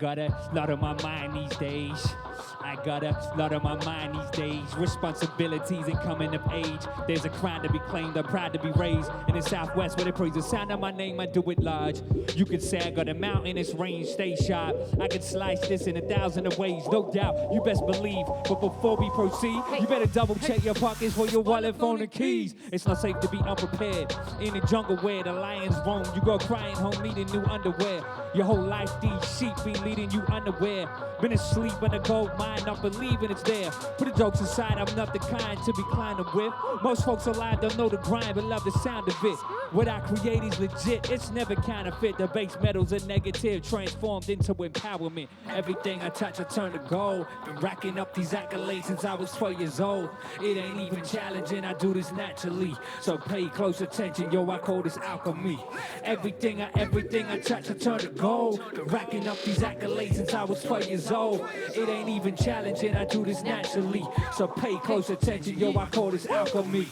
got a lot on my mind these days. I got a lot on my mind these days. Responsibilities and coming of age. There's a crown to be claimed, I'm proud to be raised. In the Southwest where they praise the sound of my name, I do it large. You could say I got a mountainous range, stay sharp. I could slice this in 1,000 of ways, no doubt, you best believe. But before we proceed, you better double check your pockets for your wallet, phone, and keys. It's not safe to be unprepared. In the jungle where the lions roam, you go crying home needing new underwear. Your whole life these sheep be leading you unaware. Been asleep in a gold mine, not believing it's there. Put the jokes aside, I'm not the kind to be climbing with. Most folks alive don't know the grind, but love the sound of it. What I create is legit, it's never counterfeit. The base metals are negative, transformed into empowerment. Everything I touch, I turn to gold. Been racking up these accolades since I was 12 years old. It ain't even challenging, I do this naturally. So pay close attention, yo, I call this alchemy. Everything I touch, I turn to gold. Been racking up these accolades since I was 12 years old. It ain't even challenging, I do this naturally. So pay close attention, yo, I call this alchemy.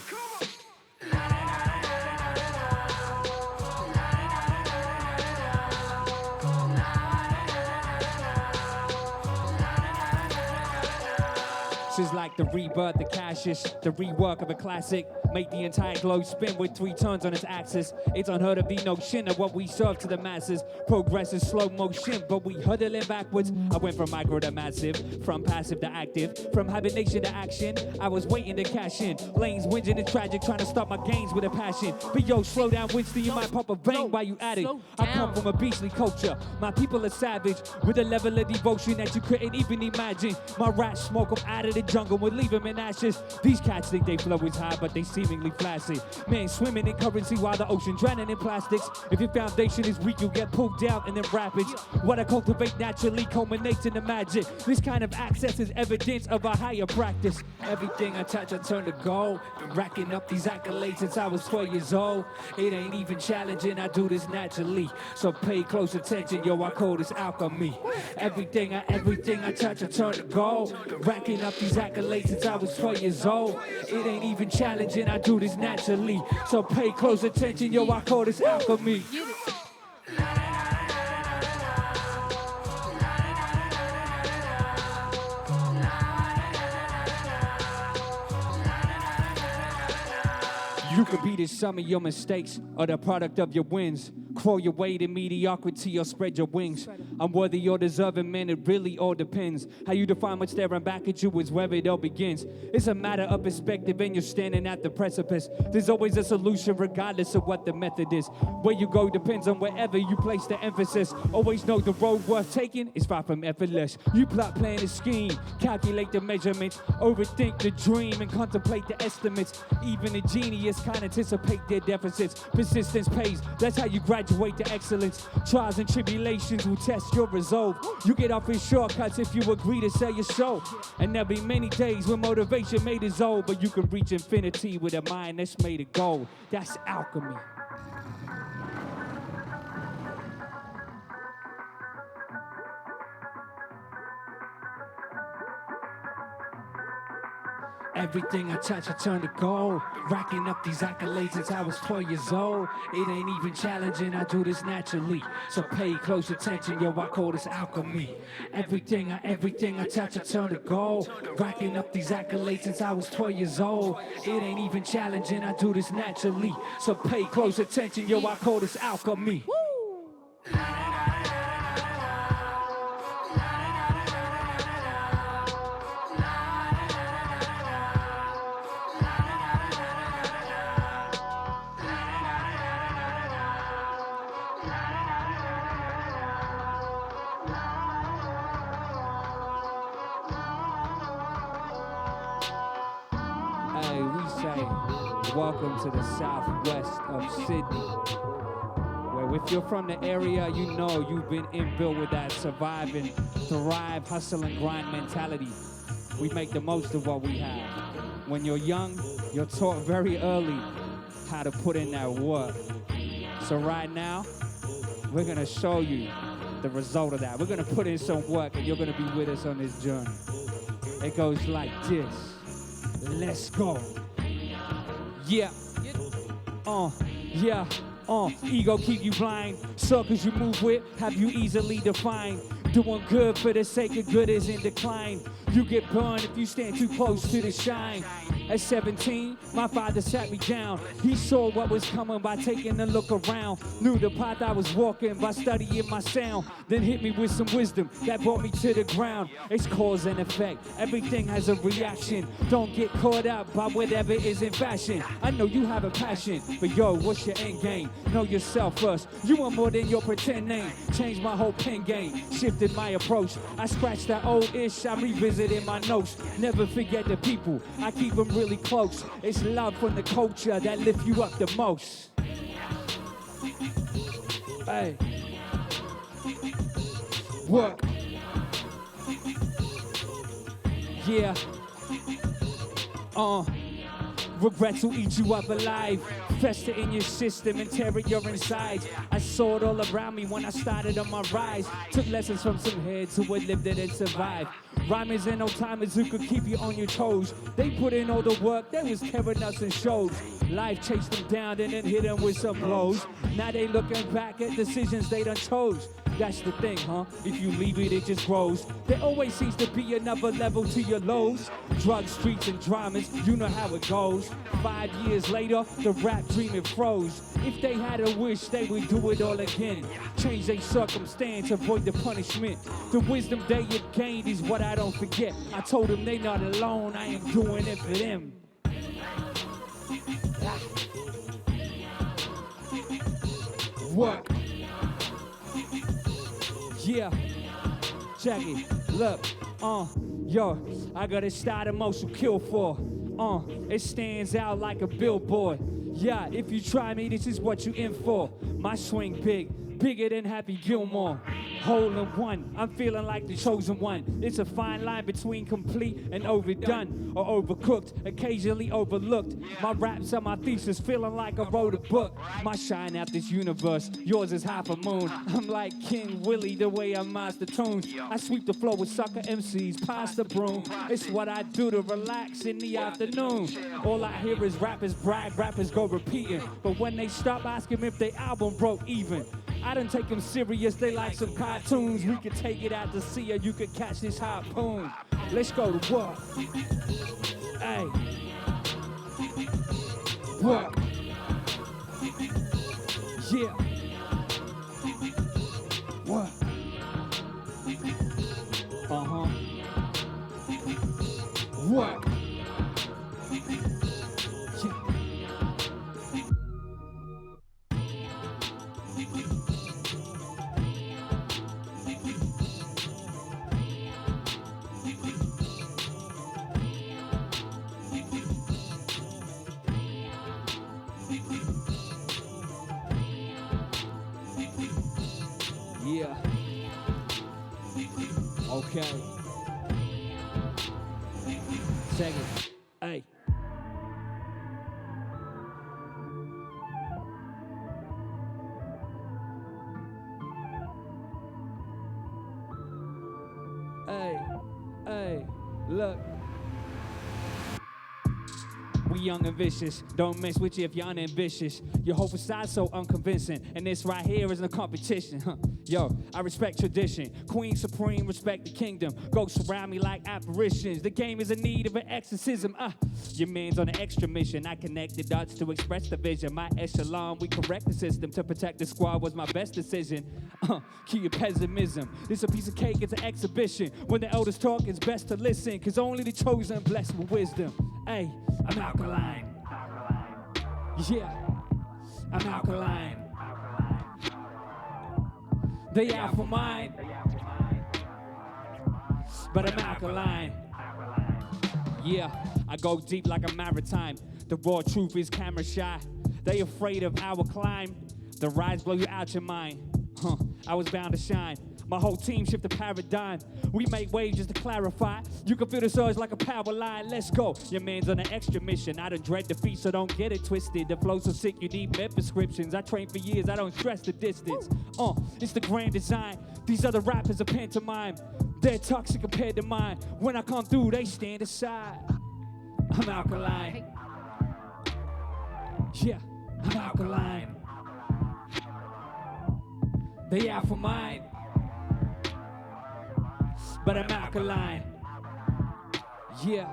Is like the rebirth, the cassius, the rework of a classic. Make the entire globe spin with 3 turns on its axis. It's unheard of the notion of what we serve to the masses. Progress is slow motion, but we huddling backwards. I went from micro to massive, from passive to active, from hibernation to action. I was waiting to cash in. Lanes whinging and tragic, trying to start my gains with a passion. But yo, slow down, Winston, you might pop a vein while you at it. I come from a beastly culture. My people are savage, with a level of devotion that you couldn't even imagine. My rats smoke them out of the jungle would leave them in ashes. These cats think they flow is high, but they seemingly flaccid. Man, swimming in currency while the ocean drowning in plastics. If your foundation is weak, you'll get pulled down in the rapids. What I cultivate naturally culminates in the magic. This kind of access is evidence of a higher practice. Everything I touch, I turn to gold. Been racking up these accolades since I was 12 years old. It ain't even challenging, I do this naturally. So pay close attention, yo, I call this alchemy. Everything I touch, I turn to gold. Been racking up these accolades since I was 12 years old. It ain't even challenging, I do this naturally. So pay close attention, yo, I call this alchemy. You could be the sum of your mistakes or the product of your wins. Crawl your way to mediocrity or spread your wings. I'm worthy or deserving, man, it really all depends. How you define what's staring back at you is where it all begins. It's a matter of perspective and you're standing at the precipice. There's always a solution regardless of what the method is. Where you go depends on wherever you place the emphasis. Always know the road worth taking is far from effortless. You plot, plan, and scheme, calculate the measurements, overthink the dream and contemplate the estimates. Even a genius can't anticipate their deficits. Persistence pays, that's how you graduate to excellence. Trials and tribulations will test your resolve. You get off in shortcuts if you agree to sell your soul. And there'll be many days when motivation made is old, but you can reach infinity with a mind that's made of gold. That's alchemy. Everything I touch, I turn to gold. Racking up these accolades since I was 12 years old. It ain't even challenging, I do this naturally. So pay close attention, yo, I call this alchemy. Everything I touch, I turn to gold. Racking up these accolades since I was 12 years old. It ain't even challenging, I do this naturally. So pay close attention, yo, I call this alchemy. Welcome to the southwest of Sydney, where if you're from the area, you know you've been inbuilt with that survive and thrive, hustle and grind mentality. We make the most of what we have. When you're young, you're taught very early how to put in that work. So right now, we're gonna show you the result of that. We're gonna put in some work and you're gonna be with us on this journey. It goes like this. Let's go. Yeah, ego keep you blind. Circles you move with have you easily defined. Doing good for the sake of good is in decline. You get burned if you stand too close to the shine. At 17, my father sat me down. He saw what was coming by taking a look around. Knew the path I was walking by studying my sound. Then hit me with some wisdom that brought me to the ground. It's cause and effect. Everything has a reaction. Don't get caught up by whatever is in fashion. I know you have a passion, but yo, what's your end game? Know yourself first. You want more than your pretend name. Changed my whole pen game. Shifted my approach. I scratched that old ish. I revisited my notes. Never forget the people. I keep them really close. It's love from the culture that lift you up the most. Hey. Work. Yeah. Regrets will eat you up alive. Fester in your system and tear at your insides. I saw it all around me when I started on my rise. Took lessons from some heads who had lived it and survived. Rhymers and old-timers who could keep you on your toes. They put in all the work, they was tearing us in shows. Life chased them down and then hit them with some blows. Now they looking back at decisions they done chose. That's the thing, huh? If you leave it, it just grows. There always seems to be another level to your lows. Drugs, streets, and dramas, you know how it goes. 5 years later, the rap dreaming froze. If they had a wish, they would do it all again. Change their circumstance, avoid the punishment. The wisdom they have gained is what I don't forget. I told them they not alone, I am doing it for them. Work. Yeah, check it, look, yo, I got a style the most will kill for, it stands out like a billboard. Yeah, if you try me, this is what you in for. My swing big, bigger than Happy Gilmore. Hole in one, I'm feeling like the chosen one. It's a fine line between complete and overdone, or overcooked, occasionally overlooked. My raps are my thesis, feeling like I wrote a book. My shine out this universe, yours is half a moon. I'm like King Willie the way I master tunes. I sweep the floor with sucker MCs, pass the broom. It's what I do to relax in the afternoon. All I hear is rappers brag, rappers go repeating. But when they stop asking if their album broke even, I done take them serious, they like some cartoons. We could take it out to sea or you could catch this harpoon. Let's go to work. Hey. Work. Yeah. Work. Work. Yeah. Okay. Second. Hey. Hey, look. We young and vicious, don't mess with you if you're unambitious. Your whole facade so unconvincing, and this right here isn't a competition. Yo, I respect tradition, Queen Supreme, respect the kingdom. Ghosts surround me like apparitions. The game is in need of an exorcism. Your man's on an extra mission. I connect the dots to express the vision. My echelon, we correct the system. To protect the squad was my best decision. Keep your pessimism. This a piece of cake, it's an exhibition. When the elders talk, it's best to listen, cause only the chosen blessed with wisdom. Hey, I'm alkaline. Yeah, I'm alkaline. They out for mine, but I'm alkaline. Yeah, I go deep like a maritime. The raw truth is camera shy. They afraid of our climb. The rise blow you out your mind. I was bound to shine. My whole team shift the paradigm. We make waves just to clarify. You can feel the surge like a power line. Let's go. Your man's on an extra mission. I done dread defeat, so don't get it twisted. The flow's so sick, you need med prescriptions. I train for years, I don't stress the distance. It's the grand design. These other rappers are pantomime. They're toxic compared to mine. When I come through, they stand aside. I'm alkaline. Yeah, I'm alkaline. They out for mine. but I'm alkaline. Yeah.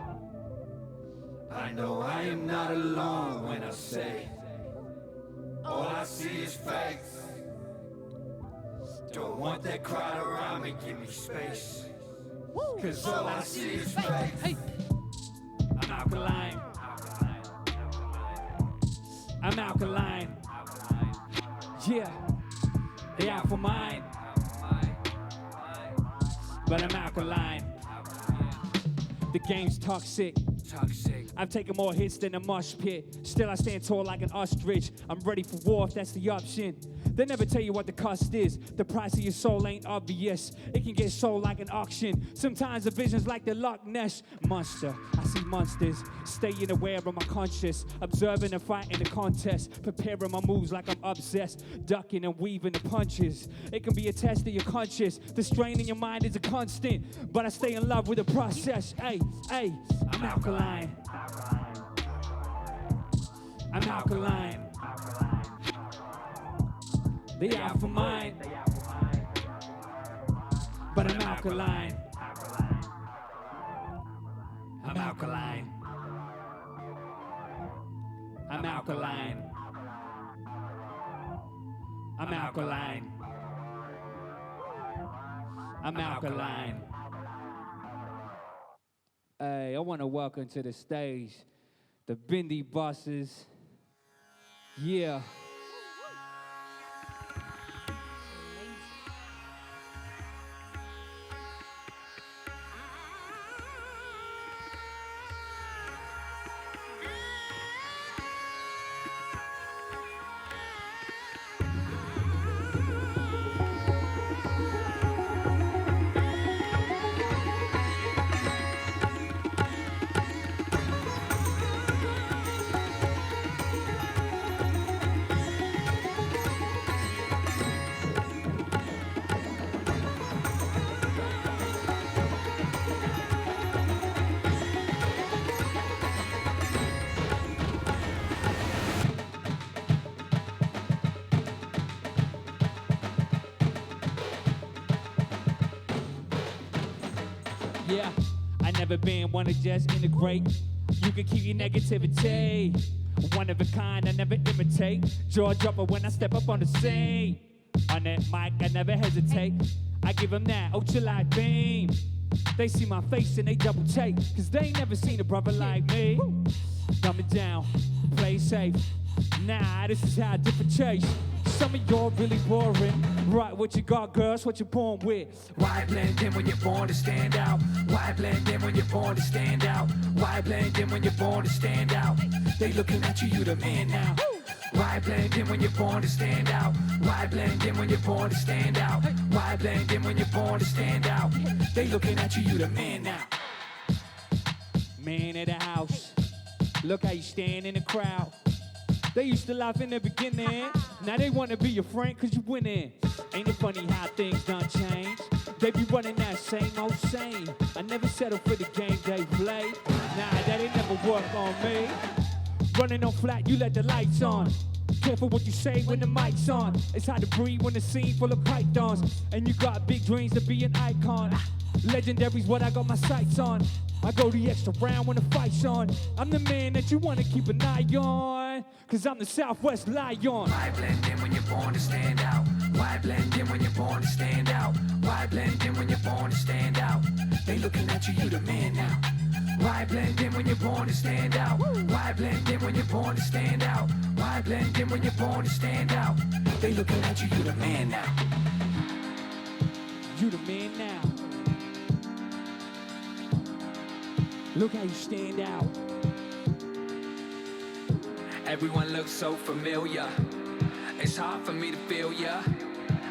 I know I am not alone when I say all I see is fakes. Don't want that crowd around me, give me space. Cause all I see is fakes. Hey. I'm alkaline. I'm alkaline. Yeah. They out for mine. But I'm alkaline. The game's toxic. I've taken more hits than a mosh pit. Still I stand tall like an ostrich. I'm ready for war if that's the option. They never tell you what the cost is. The price of your soul ain't obvious. It can get sold like an auction. Sometimes the vision's like the Loch Ness Monster. I see monsters, staying aware of my conscious. Observing and fighting the contest. Preparing my moves like I'm obsessed. Ducking and weaving the punches. It can be a test of your conscious. The strain in your mind is a constant. But I stay in love with the process. Hey, hey, I'm alkaline. I'm alkaline. They out for mine, but I'm alkaline. I'm alkaline. I'm alkaline. I'm alkaline. I'm alkaline. Hey, I want to welcome to the stage the Bindi Bosses. Yeah. Yeah, I never been one to just integrate. You can keep your negativity. One of a kind, I never imitate. Jaw dropper when I step up on the scene. On that mic, I never hesitate. I give them that ultralight beam. They see my face and they double take. Cause they ain't never seen a brother like me. Dumb it down, play safe. Nah, this is how I differentiate. Some of y'all really boring. Right, what you got, girls, what you born with? Why blend in when you're born to stand out? Why blend in when you're born to stand out? Why blend in when you're born to stand out? They looking at you, you the man now. Why blend in when you're born to stand out? Why blend in when you're born to stand out? Why blend in when you're born to stand out? They looking at you, you the man now. Man of the house, look how you stand in the crowd. They used to laugh in the beginning, now they wanna be your friend cause you winning. Ain't it funny how things done change? They be running that same old same. I never settle for the game they play. Nah, that ain't never work on me. Running on flat, you let the lights on. Careful what you say when the mic's on. It's hard to breathe when the scene full of pythons. And you got big dreams to be an icon. Legendary's what I got my sights on. I go the extra round when the fight's on. I'm the man that you wanna keep an eye on. Cause I'm the Southwest Lion. Why blend in when you're born to stand out? Why blend in when you're born to stand out? Why blend in when you're born to stand out? They looking at you, you the man now. Why blend in when you're born to stand out? Why blend in when you're born to stand out? Why blend in when you're born to stand out? They looking at you, you the man now. You the man now. Look how you stand out. Everyone looks so familiar. It's hard for me to feel ya.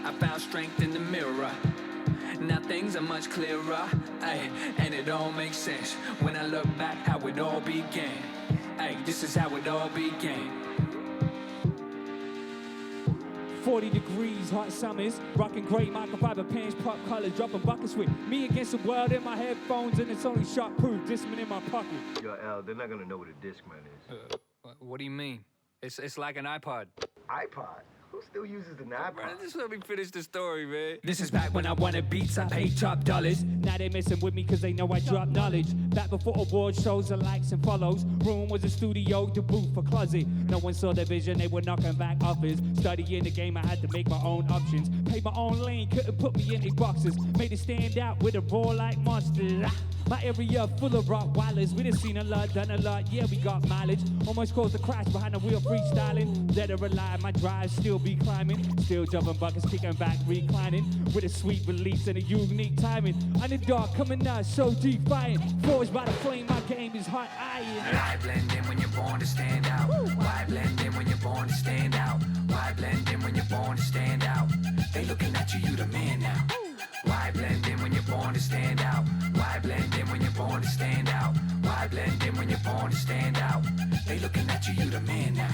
I found strength in the mirror. Now things are much clearer. Ay, and it all makes sense when I look back how it all began. Ay, this is how it all began. 40 degrees, hot summers, rocking great microfiber pants, pop colors, dropping buckets with me against the world in my headphones, and it's only shockproof. Discman in my pocket. Yo, Al, they're not gonna know what a Discman is. What do you mean? It's like an iPod. iPod? Who still uses the nap. Man, just let me finish the story, man. This is back when I wanted beats, I paid top dollars. Now they messing with me cause they know I drop knowledge. Back before award shows and likes and follows. Room was a studio, the booth a closet. No one saw the vision, they were knocking back offers. Studying the game, I had to make my own options. Paid my own lane, couldn't put me in these boxes. Made it stand out with a roar like monsters. My area full of Rottweilers. We done seen a lot, done a lot, yeah, we got mileage. Almost caused a crash behind the wheel, freestyling. Dead or alive, my drive still be climbing. Still jumping buckets, kicking back, reclining. With a sweet release and a unique timing. Underdog coming out so defiant. Forged by the flame, my game is hot iron. Why blend in when you're born to stand out? Why blend in when you're born to stand out? Why blend in when you're born to stand out? They looking at you, you the man now. Why blend in when you're born to stand out? Why blend in when you're born to stand out? Why blend in when you're born to stand out? They looking at you, you the man now.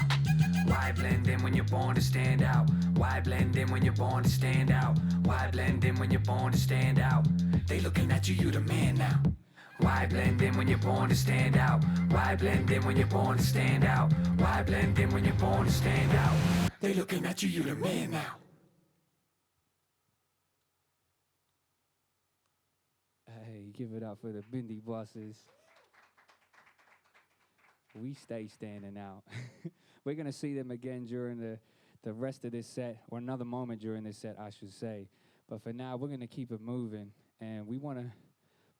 Why blend in when you're born to stand out? Why blend in when you're born to stand out? Why blend in when you're born to stand out? They looking at you, you the man now. Why blend in when you're born to stand out? Why blend in when you're born to stand out? Why blend in when you're born to stand out? They looking at you, you the man now. Hey, give it up for the Bindi Bosses. We stay standing out. We're going to see them again during the rest of this set, or another moment during this set, I should say. But for now, we're going to keep it moving, and we want to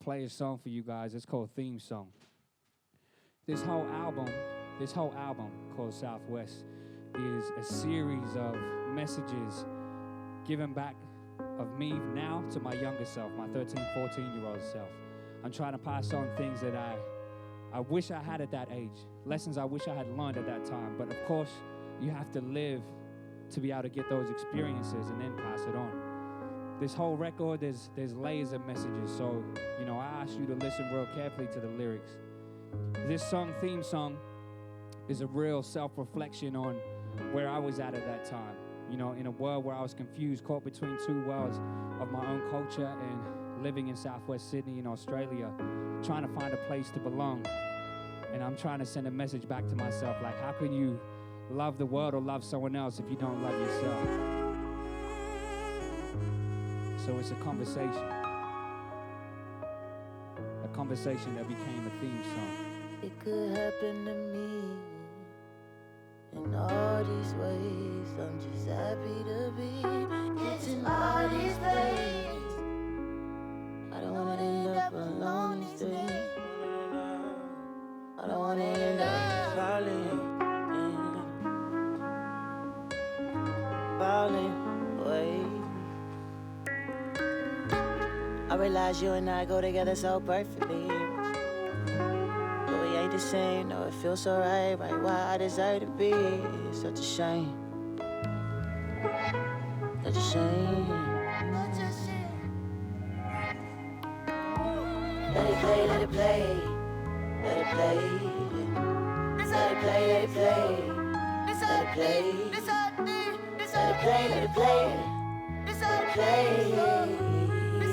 play a song for you guys. It's called Theme Song. This whole album called Southwest is a series of messages given back of me now to my younger self, my 13, 14-year-old self. I'm trying to pass on things that I wish I had at that age, lessons I wish I had learned at that time. But of course, you have to live to be able to get those experiences and then pass it on. This whole record, there's layers of messages, so, you know, I ask you to listen real carefully to the lyrics. This song, Theme Song, is a real self-reflection on where I was at that time. You know, in a world where I was confused, caught between two worlds of my own culture and living in Southwest Sydney in Australia, trying to find a place to belong. And I'm trying to send a message back to myself, like, how can you love the world or love someone else if you don't love yourself? So it's a conversation that became a theme song. It could happen to me in all these ways. I'm just happy to be getting all these days. I don't wanna end up alone these days. I don't wanna end up falling away. I realize you and I go together so perfectly. But we ain't the same, no, it feels so right where I deserve to be. It's such a shame. Such a shame. Let it play, let it play. Let it play. Let it play, let it play. Let it play. Let it play, let it play. Let it play.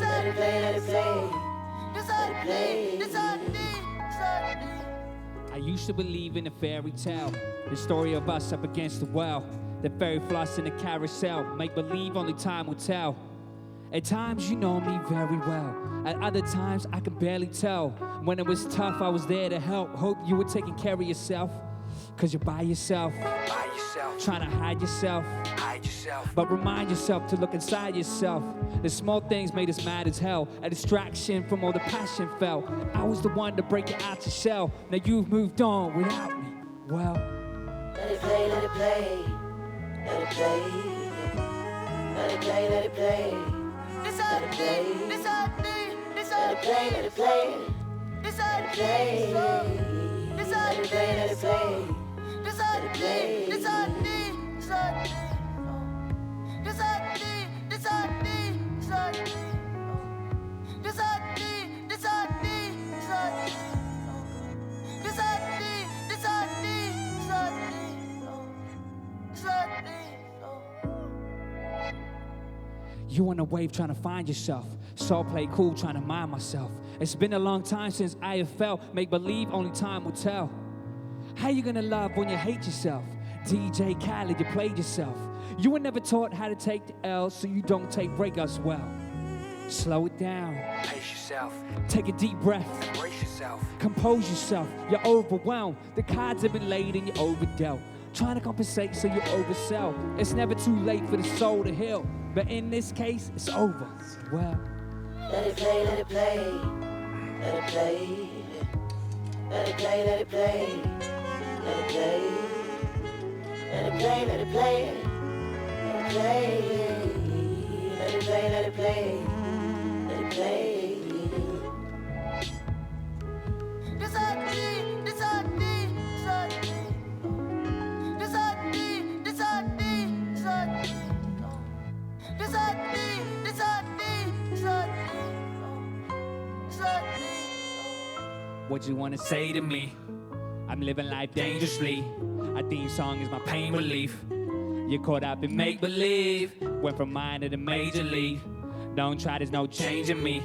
Let it play, let it play. Let it play. I used to believe in a fairy tale, the story of us up against the well, the fairy floss in the carousel, make believe only time will tell. At times you know me very well, at other times I can barely tell. When it was tough I was there to help, hope you were taking care of yourself, cause you're by yourself, trying to hide yourself. But remind yourself to look inside yourself. The small things made us mad as hell, a distraction from all the passion felt. I was the one to break it out your shell. Now you've moved on without me. Well, let it play, let it play. Let it play. Let it play, let it play. Let it play. Let it play, let it play. Let it play. Let it play, let it play. Let it play. You on a wave trying to find yourself. Soul play cool trying to mind myself. It's been a long time since I have felt. Make believe only time will tell. How you gonna love when you hate yourself? DJ Khaled, you played yourself. You were never taught how to take the L, so you don't take breakups well. Slow it down. Pace yourself. Take a deep breath. Brace yourself. Compose yourself. You're overwhelmed. The cards have been laid and you're overdealt. Trying to compensate so you oversell. It's never too late for the soul to heal. But in this case, it's over. Well, let it play, let it play. Let it play. Let it play, let it play. Let it play. Let it play, let it play. Let it play. Let it play, let it play. Let it play. This hot D, this hot D, this hot D. This hot D, this hot D, this hot D. This hot D, this hot D, this hot D. This hot D. what you wanna say to me? I'm living life dangerously. A theme song is my pain relief. You're caught up in make-believe. Went from minor to major league. Don't try, there's no change in me.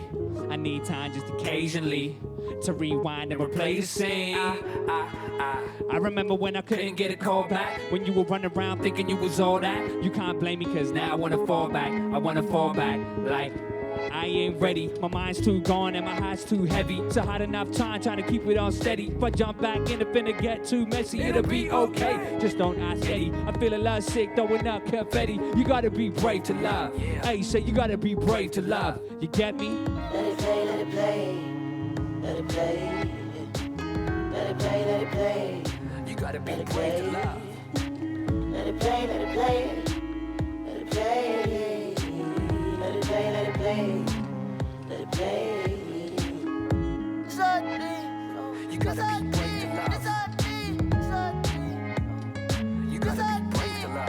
I need time just occasionally to rewind and replay the scene. I remember when I couldn't get a call back, when you were running around thinking you was all that. You can't blame me, cause now I wanna fall back. I wanna fall back like I ain't ready. My mind's too gone and my heart's too heavy. So hard enough time trying to keep it on steady. If I jump back in, if finna get too messy, it'll be okay. Just don't ask Eddie. I feel a lot sick, throwing up confetti. You gotta be brave to love. Hey, say you gotta be brave to love. You get me? Let it play, let it play. Let it play. Let it play, let it play. You gotta be brave to love. Let it play, let it play. Let it play. Let it play, let it play. Let it play. You gotta be brave to love. You gotta be brave to love.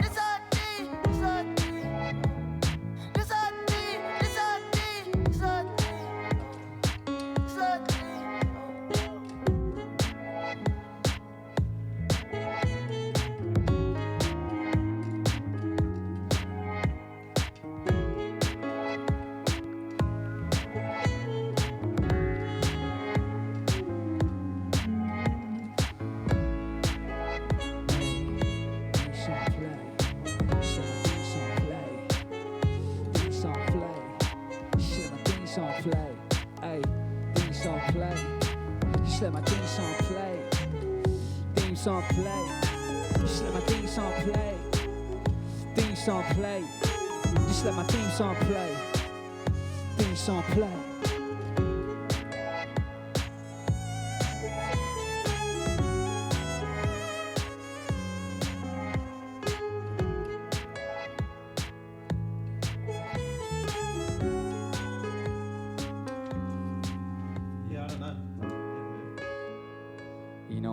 Let my theme song play. Theme song play. Just let my theme song play. Theme song play. Just let my theme song play. Theme song play.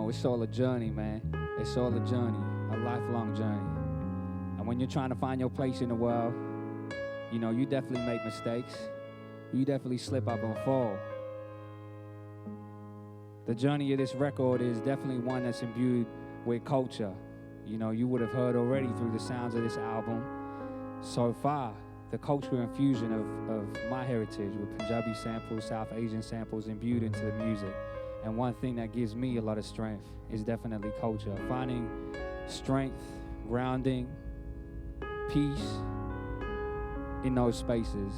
It's all a journey, man. It's all a journey, a lifelong journey. And when you're trying to find your place in the world, you know, you definitely make mistakes. You definitely slip up and fall. The journey of this record is definitely one that's imbued with culture. You know, you would have heard already through the sounds of this album so far, the cultural infusion of my heritage with Punjabi samples, South Asian samples imbued into the music. And one thing that gives me a lot of strength is definitely culture. Finding strength, grounding, peace in those spaces.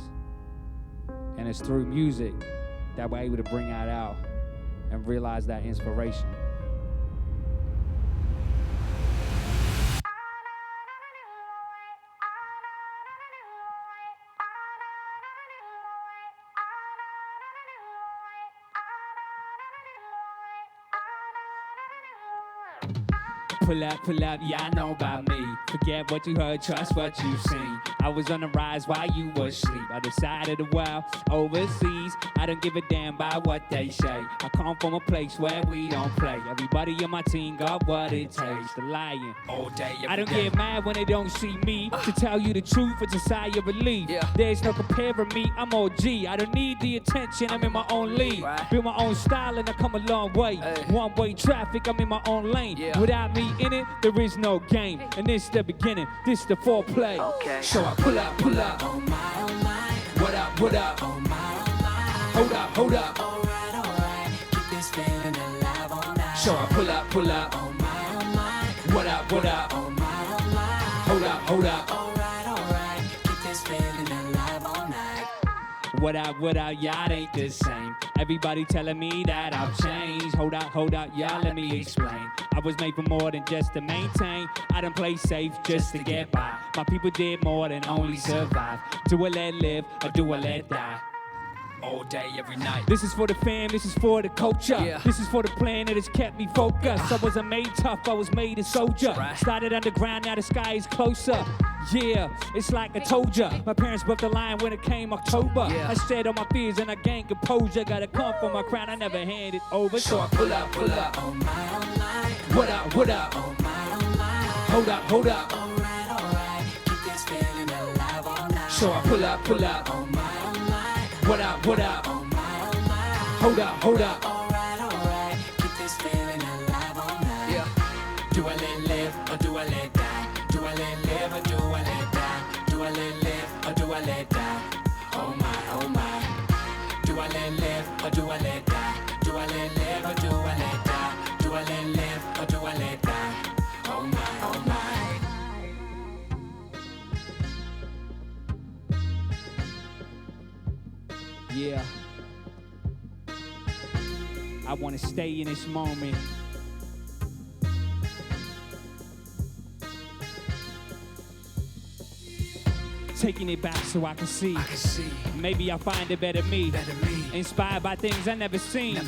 And it's through music that we're able to bring that out and realize that inspiration. Pull up, yeah, I know about me. Forget what you heard, trust what you've seen. I was on the rise while you were asleep. Other side of the world, overseas. I don't give a damn about what they say. I come from a place where we don't play. Everybody on my team got what it takes. The lion. All day, I don't get mad when they don't see me. To tell you the truth, it's a sigh of relief. There's no comparing me, I'm OG. I don't need the attention, I'm in my own league. Build my own style and I come a long way. One-way traffic, I'm in my own lane. Without me in it, there is no game. And this the beginning, this the foreplay. So I pull up, oh my, oh my. What up, what up, oh my, oh my. Hold up, alright, keep this feeling alive all night. So I pull up, oh my, oh my. What up, what up? Oh my, hold up. Alright, keep this feeling alive all night. What up, y'all ain't the same. Everybody telling me that I've changed. Hold up, y'all, let me explain. I was made for more than just to maintain. I done play safe just to get by. My people did more than only survive. Do I let live or do I let die? All day, every night. This is for the fam, this is for the culture. Yeah. This is for the plan that has kept me focused. I wasn't made tough, I was made a soldier. Right. Started underground, now the sky is closer. Yeah, it's like I told ya. My parents built the line when it came October. Yeah. I shed all my fears and I gained composure. Gotta come for my crown, I never hand it over. So I pull up. Oh my. What up? Oh my. Hold up. Alright, keep this feeling alive all night. So I pull up. Oh my. What up? Oh my. Hold up. Alright, keep this feeling alive all night. Yeah. Do I let live or do I let die? Do I let live or do I let die? Do I let live or do I let die? Oh my. Do I let live or do I let die? Do I let live or do I let die? Do I let live or do I let die? Oh my. Yeah. I wanna stay in this moment. Taking it back so I can see. Maybe I'll find a better me. Inspired by things I never seen.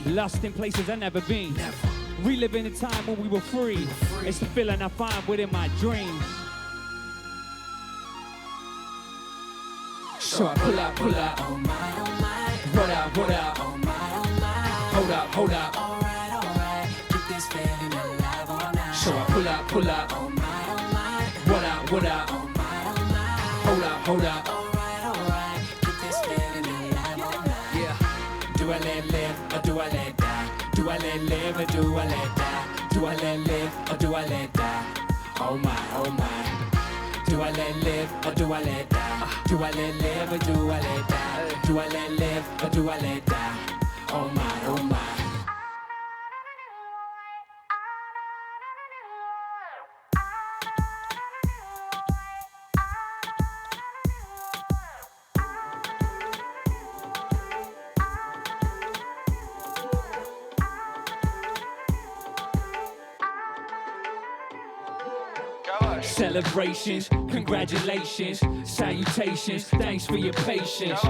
Lost in places I never been. Reliving the time when we were free. It's the feeling I find within my dreams. So I pull up. Oh my. What up? Oh my. Hold up. Alright, keep this feeling alive all night. So I pull up. Oh my. What up? Oh my. Hold up. Alright, keep this feeling alive all night. Yeah. Do I let live or do I let die? Do I let live or do I let die? Do I let live or do I let die? Oh my. Do I let live or do I let die? Do I let live or do I let die? Do I let live or do I let die? Oh my. Celebrations, congratulations, salutations, thanks for your patience.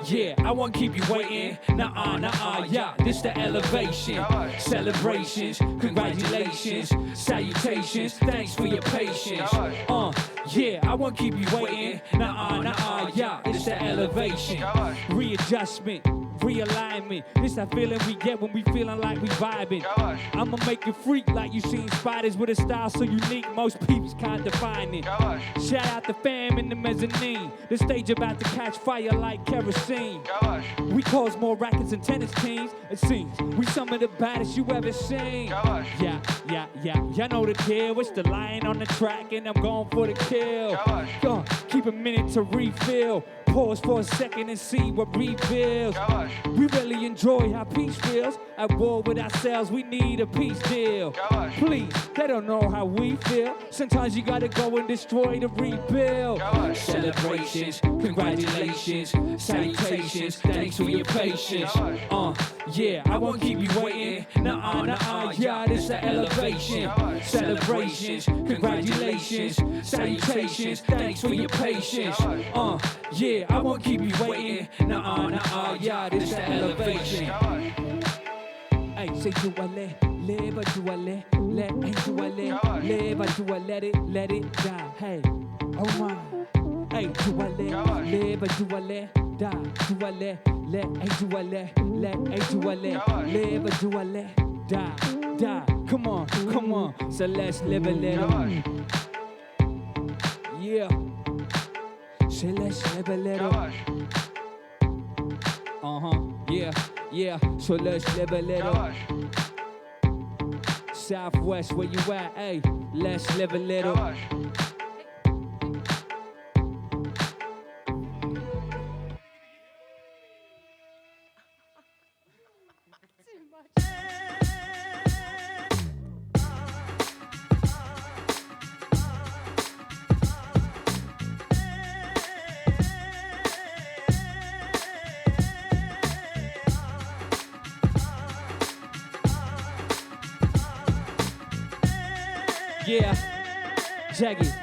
Yeah, I won't keep you waiting. Nah, yeah, this the elevation. Celebrations, congratulations, salutations, thanks for your patience. Yeah, I won't keep you waiting. Nah, yeah, this the elevation. Readjustment, realignment. This that feeling we get when we feeling like we vibing. I'ma make it freak like you seen spiders with a style so unique most peeps can't define it. Shout out the fam in the mezzanine. The stage about to catch fire like kerosene. We cause more rackets than tennis teams. It seems we some of the baddest you ever seen. Yeah, y'all know the deal. It's the lion on the track and I'm going for the kill. Keep a minute to refill. Pause for a second and see what reveals. We really enjoy how peace feels. At war with ourselves, we need a peace deal. Please, they don't know how we feel. Sometimes you gotta go and destroy to rebuild. Celebrations, congratulations, salutations, thanks for your patience. Yeah, I won't keep you waiting. Nah, yeah, this the elevation. Celebrations, congratulations, salutations, thanks for your patience. Yeah, I won't keep you waiting. Nah, yeah, this the elevation. Hey, say do I live or do I let, hey, do I live or do I let it die? Hey, oh my. Hey, do I live or do I let die? Do I let, hey, do I let, hey, do I live or do I let die? Come on. So let's live a little. Yeah. So let's live a little. Yeah. So let's live a little. Southwest, where you at? Hey, let's live a little. Yeah, Jaggy.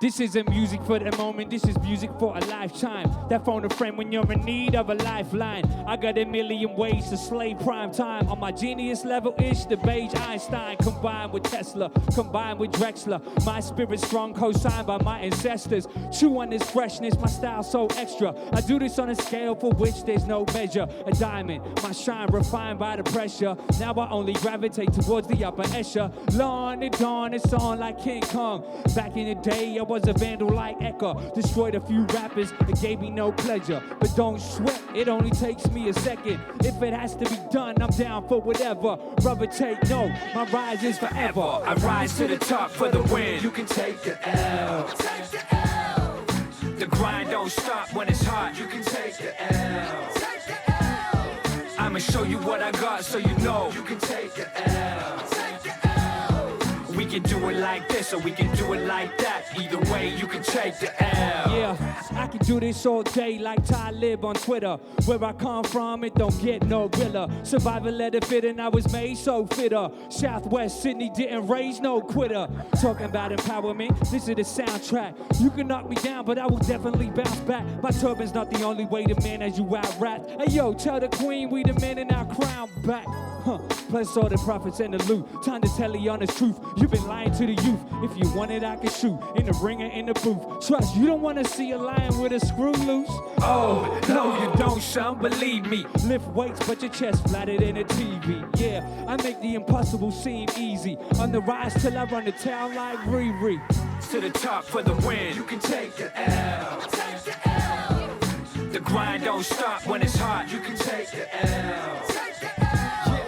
This isn't music for the moment, this is music for a lifetime. That phone a friend when you're in need of a lifeline. I got a million ways to slay prime time. On my genius level-ish, the beige Einstein. Combined with Tesla, combined with Drexler. My spirit strong, co-signed by my ancestors. Chew on this freshness, my style so extra. I do this on a scale for which there's no measure. A diamond, my shine refined by the pressure. Now I only gravitate towards the upper echelon. At dawn, it's on like King Kong. Back in the day, I was a vandal like Eka. Destroyed a few rappers, it gave me no pleasure. But don't sweat, it only takes me a second. If it has to be done, I'm down for whatever. Rubber tape, no, my rise is forever. I rise to the top for the win. You can take the L. Take the L. The grind don't stop when it's hot. You can take the L. Take the L. I'ma show you what I got so you know. You can take the L. Take the L. We can do it like this or we can do it like that. Either way, you can take the L. Yeah, I can do this all day like Talib on Twitter. Where I come from, it don't get no realer. Survival letter fit and I was made so fitter. Southwest Sydney didn't raise no quitter. Talking about empowerment, this is the soundtrack. You can knock me down, but I will definitely bounce back. My turban's not the only way to manage you out rap. Hey yo, tell the queen we the men in our crown back. Plus all the prophets and the loot. Time to tell the honest truth. You've been lying to the youth. If you want it, I can shoot. In the ring or in the booth. Trust, you don't want to see a lion with a screw loose. Oh, no you don't, son, believe me. Lift weights, but your chest flatter than a TV. Yeah, I make the impossible seem easy. On the rise till I run the town like Riri. To the top for the win. You can take the L. Take the L. The grind don't stop when it's hot. You can take the L. Take the L.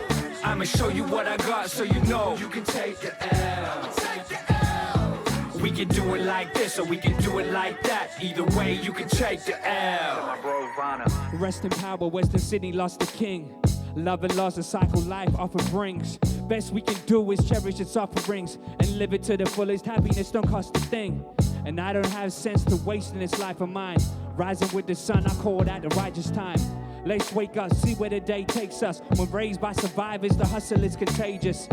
I'ma show you what I got so you know. You can take the L. Take the L. We can do it like this or we can do it like that. Either way, you can take the L. Rest in power, Western Sydney lost the king. Love and loss, a cycle life often brings. Best we can do is cherish its offerings and live it to the fullest. Happiness don't cost a thing. And I don't have sense to waste in this life of mine. Rising with the sun, I called at the righteous time. Let's wake up, see where the day takes us. When raised by survivors, the hustle is contagious.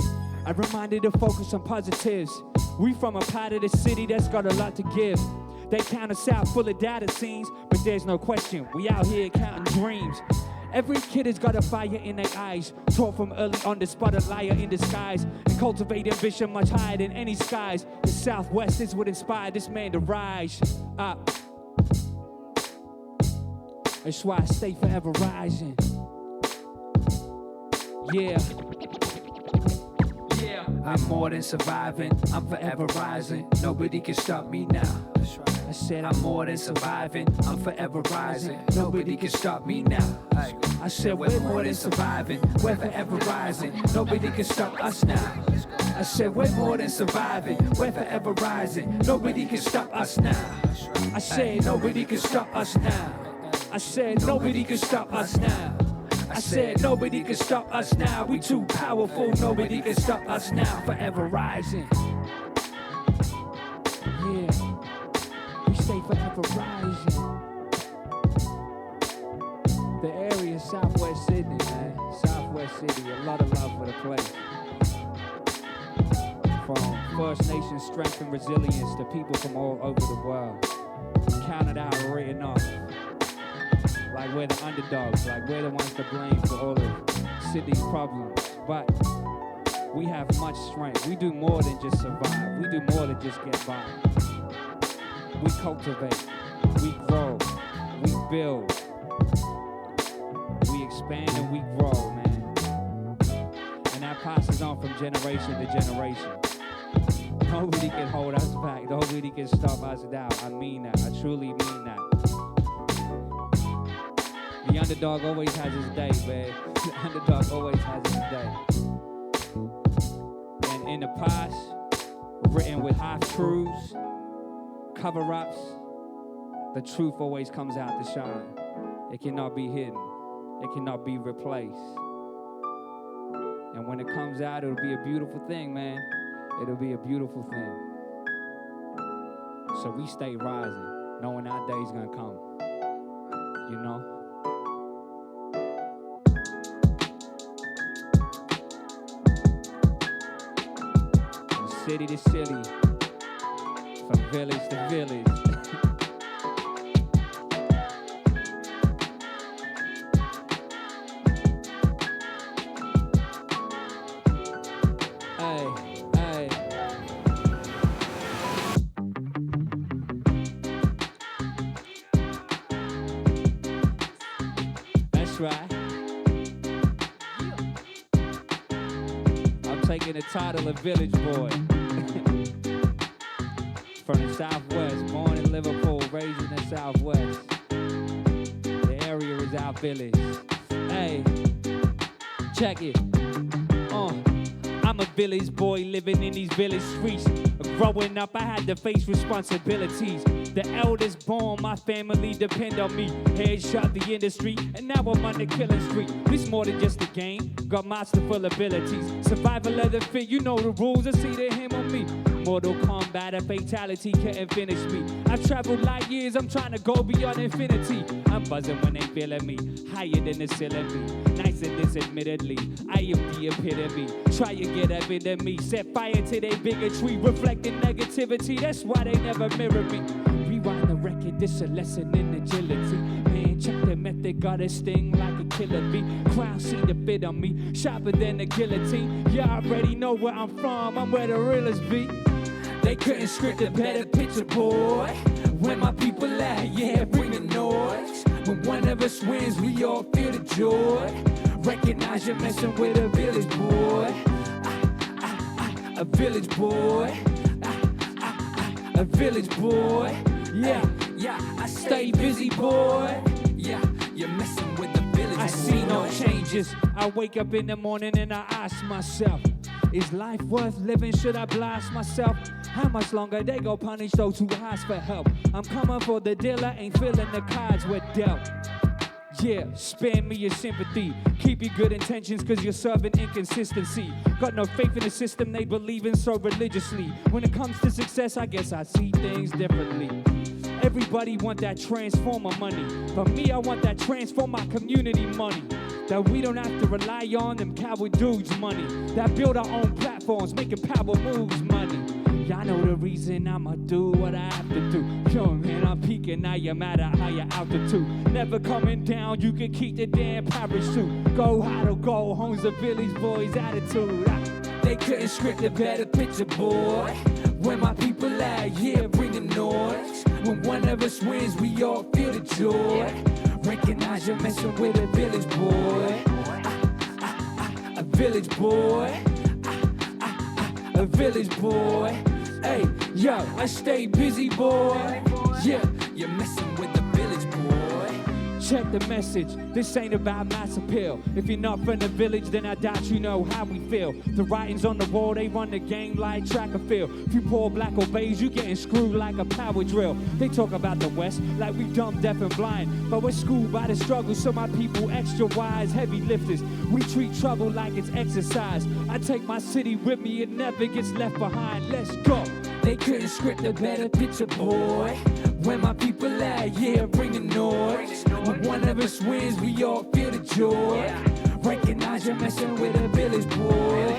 I'm reminded to focus on positives. We from a part of the city that's got a lot to give. They count us out full of data scenes, but there's no question, we out here counting dreams. Every kid has got a fire in their eyes. Taught from early on to spot a liar in disguise and cultivate ambition much higher than any skies. The Southwest is what inspired this man to rise up. That's why I stay forever rising. Yeah. Yeah. I'm more than surviving, I'm forever rising. Nobody can stop me now. I said I'm more than surviving, I'm forever rising. Nobody can stop me now. I said We're more than surviving, we're forever rising. Nobody can stop us now. I said we're more than surviving, we're forever rising. Nobody can stop us now. I said Nobody can stop us now. I said Nobody can stop us now. I said nobody can stop us now. We too powerful, nobody can stop us now. Forever rising. Yeah. We stay forever rising. The area is Southwest Sydney, man. Southwest City, a lot of love for the place. From First Nation strength and resilience to people from all over the world. Counted out, written off. Like we're the underdogs, like we're the ones to blame for all of Sydney's problems. But we have much strength. We do more than just survive. We do more than just get by. We cultivate, we grow, we build, we expand and we grow, man. And that passes on from generation to generation. Nobody can hold us back. Nobody can stop us down. I mean that. I truly mean that. The underdog always has his day, man. The underdog always has his day. And in the past, written with half-truths, cover-ups, the truth always comes out to shine. It cannot be hidden. It cannot be replaced. And when it comes out, it'll be a beautiful thing, man. It'll be a beautiful thing. So we stay rising, knowing our day's gonna come. You know? city to city, from village to village. Right. I'm taking the title of Village Boy. From the Southwest, born in Liverpool, raised in the Southwest. The area is our village. Hey, check it. I'm a village boy living in these village streets. Growing up, I had to face responsibilities. The eldest born, my family depend on me. Headshot the industry, and now I'm on the killing street. This more than just a game, got masterful abilities. Survival of the fit, you know the rules, I see the him on me. Mortal Kombat, a fatality couldn't finish me. I've traveled light years, I'm trying to go beyond infinity. I'm buzzing when they feeling me, higher than the ceiling me. Nice in this admittedly, I am the epitome. Try to get up into me, set fire to their bigotry, reflecting negativity, that's why they never mirror me. Rewind the record, this a lesson in agility. Man, check the method, got a sting like a killer bee. Crown seem to fit on me, sharper than a guillotine. You already know where I'm from, I'm where the realest be. They couldn't script a better picture, boy. When my people laugh, yeah, bring the noise. When one of us wins, we all feel the joy. Recognize you're messing with a village boy. A village boy. A village boy. Yeah, I stay busy, boy. Yeah, you're messing with the village boy. I see no changes. I wake up in the morning and I ask myself, is life worth living? Should I blast myself? How much longer they go punish those who ask for help? I'm coming for the dealer, ain't feeling the cards we're dealt. Yeah, spare me your sympathy. Keep your good intentions, cause you're serving inconsistency. Got no faith in the system they believe in so religiously. When it comes to success, I guess I see things differently. Everybody want that transformer money. For me, I want that transform my community money. That we don't have to rely on them coward dudes' money. That build our own platforms, making power moves money. Y'all know the reason I'ma do what I have to do. Yo, man, I'm peaking, now you matter how your altitude. Never coming down, you can keep the damn parachute. Go hard or go home's a village boy's attitude. They couldn't script a better picture, boy. When my people laugh, yeah, bring the noise. When one of us wins, we all feel the joy. Recognize you're messing with a village boy. A village boy. A village boy. Hey, yo, I stay busy, boy. Yeah, you're messing with the village boy. Check the message, this ain't about mass appeal. If you're not from the village, then I doubt you know how we feel. The writing's on the wall, they run the game like track and field. If you poor black or beige, you getting screwed like a power drill. They talk about the West like we dumb, deaf and blind. But we're schooled by the struggle, so my people extra wise, heavy lifters. We treat trouble like it's exercise. I take my city with me, it never gets left behind. Let's go. They couldn't script a better picture, boy. When my people laugh, yeah, bring the noise. When one of us wins, we all feel the joy. Recognize you're messing with a village boy.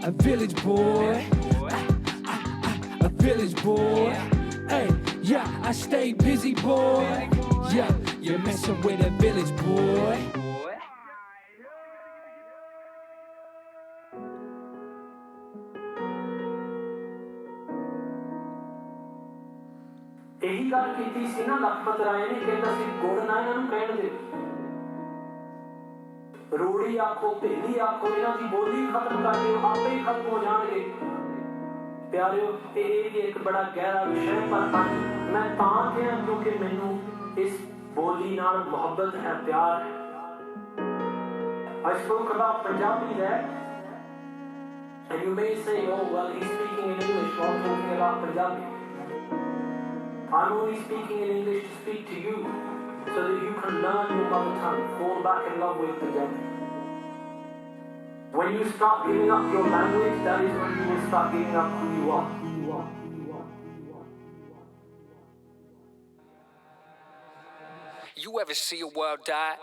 A village boy. A village boy. Hey, yeah, I stay busy, boy. Yeah, you're messing with a village boy. ਇਹੀ ਗੱਲ ਕੀਤੀ ਸੀ ਨਾ ਲਖਪਤ ਰਾਏ ਨੇ, ਕਹਿੰਦਾ ਸੀ ਗੁੜ ਨਾ ਇਹਨਾਂ ਨੂੰ ਕਹਿਣ ਦੇ, ਰੋੜੀ ਆਖੋ ਭੇਲੀ ਆਖੋ, ਇਹਨਾਂ ਦੀ ਬੋਲੀ ਖਤਮ ਕਰ ਦਿਓ, ਆਪੇ ਹੀ ਖਤਮ ਹੋ ਜਾਣਗੇ। ਪਿਆਰਿਓ, ਇਹ ਵੀ ਇੱਕ ਬੜਾ ਗਹਿਰਾ ਵਿਸ਼ਾ, ਪਰ ਅੱਜ ਮੈਂ ਤਾਂ ਕਿਹਾ ਕਿਉਂਕਿ ਮੈਨੂੰ ਇਸ ਬੋਲੀ ਨਾਲ ਮੁਹੱਬਤ ਹੈ, ਪਿਆਰ ਹੈ। I spoke about Punjabi there, and you may say, oh well, he's speaking in English while talking about Punjabi. I'm only speaking in English to speak to you, so that you can learn your mother tongue, fall back in love with Punjabi. When you start giving up your language, that is when you will start giving up who you are. You ever see a world die?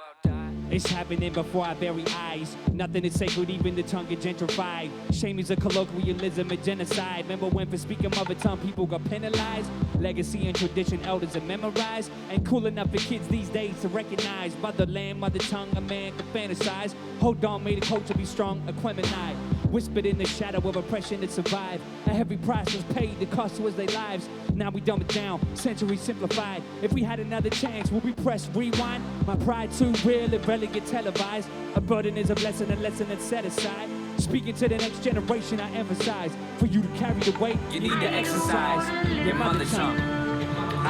It's happening before our very eyes. Nothing is sacred, even the tongue get gentrified. Shame is a colloquialism and genocide. Remember when for speaking mother tongue people got penalized? Legacy and tradition elders are memorized. Ain't cool enough for kids these days to recognize motherland, mother tongue, a man can fantasize. Hold on, made a culture be strong, Aquemini. Whispered in the shadow of oppression that survived. A heavy price was paid, the cost was their lives. Now we dumb it down, century simplified. If we had another chance, would we press rewind? My pride too real, it rarely get televised. A burden is a blessing, a lesson that's set aside. Speaking to the next generation, I emphasize. For you to carry the weight, You need to exercise your mother tongue.